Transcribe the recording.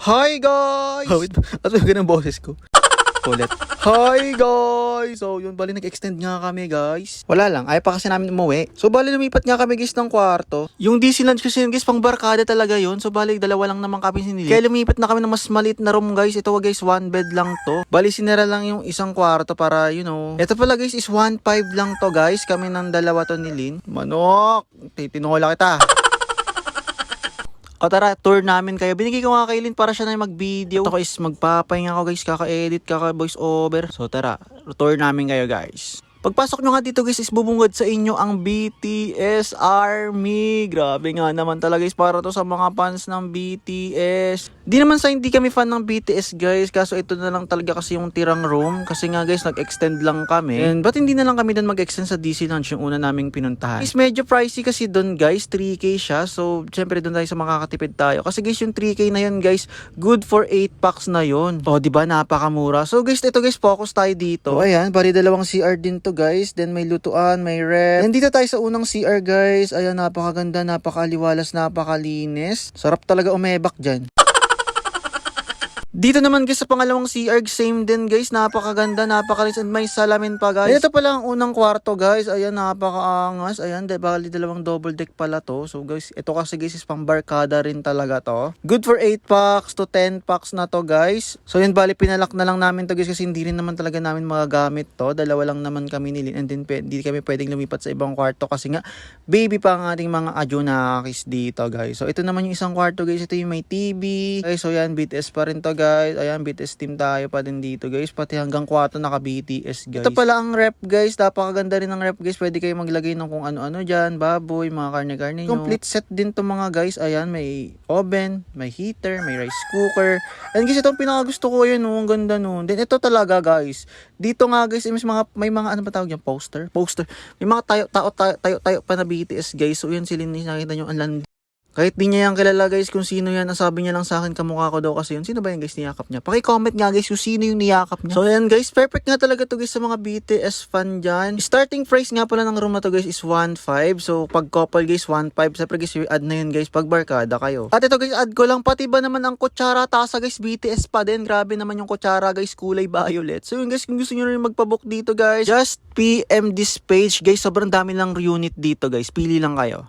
Hi guys! Oh, wait. At yung ganang boses ko. Ulit. Hi guys! So yun, bali nag-extend nga kami guys. Wala lang, ayaw pa kasi namin umuwi. So bali lumipat nga kami guys ng kwarto. Yung DC lunch kasi yun guys, pang barkada talaga yun. So bali dalawa lang naman kami sinili. Kaya lumipat na kami ng mas maliit na room guys. Ito guys, one bed lang to. Bali sinira lang yung isang kwarto para Ito pala guys is 1.5 lang to guys. Kami ng dalawa to ni Lin. Manok! Titinola kita. O tara, tour namin kayo. Binigay ko nga kay Lin para siya na mag-video. Ito guys, magpapahinga ako guys, kaka-edit, kaka-voice over. So tara, tour namin kayo guys. Pagpasok nyo nga dito guys is bubungad sa inyo ang BTS Army. Grabe nga naman talaga guys, para to sa mga fans ng BTS. Di naman sa hindi kami fan ng BTS guys, kaso ito na lang talaga kasi yung tirang room. Kasi nga guys, nag-extend lang kami. And ba't hindi na lang kami doon mag-extend sa DC Lounge yung una naming pinuntahan? Is medyo pricey kasi doon guys, 3K siya. So syempre doon tayo sa makakatipid tayo. Kasi guys yung 3K na yun guys, good for 8 packs na yun. O diba, napakamura. So guys, ito guys, focus tayo dito. So ayan, bali dalawang CR din to guys. Then may lutuan, may ref. And dito tayo sa unang CR guys. Ayan, napakaganda, napakaaliwalas, napakalinis. Sarap talaga umebak dyan. Dito naman guys sa pangalawang CR, same din guys, napakaganda, napakalinis, and may salamin pa guys. Ito pala ang unang kwarto guys, ayan, napakaangas, ayan, bali dalawang double deck pala to. So guys, ito kasi guys is pang barkada rin talaga to. Good for 8 packs to 10 packs na to guys. So yun, bali pinalak na lang namin to guys kasi hindi rin naman talaga namin magagamit to. Dalawa lang naman kami nilin, and then hindi kami pwedeng lumipat sa ibang kwarto kasi nga baby pa ang ating mga adjunakis dito guys. So ito naman yung isang kwarto guys, ito yung may TV. Okay, so yan, BTS pa rin to guys. Ayan, BTS team tayo pa din dito guys. Pati hanggang 4 naka BTS guys. Ito pala ang rep guys. Napakaganda rin ng rep guys. Pwede kayo maglagay ng kung ano-ano dyan. Baboy, mga karne-karne nyo. Complete set din to mga guys. Ayan, may oven, may heater, may rice cooker. And guys, itong pinakagusto ko yun. Ang ganda nun. Then ito talaga guys. Dito nga guys, may mga ano ba tawag yan? Poster. May mga tayo pa na BTS guys. So yun, sila nakita nyo ang landi. Kahit di niya yan kilala guys kung sino yan, nasabi niya lang sa akin kamukha ko daw kasi yun. Sino ba yan guys niyakap niya? Paki-comment nga guys kung sino yung niyakap niya. So ayan guys, perfect nga talaga to guys sa mga BTS fan dyan. Starting price nga pala ng room na to guys is 1.5. So pag couple guys 1.5. Siyempre guys, add na yun guys pag barkada kayo. At ito guys, add ko lang, pati ba naman ang kutsara tasa guys, BTS pa din. Grabe naman yung kutsara guys, kulay violet. So yun guys, kung gusto nyo rin magpabook dito guys, just PM this page guys. Sobrang dami lang unit dito guys, pili lang kayo.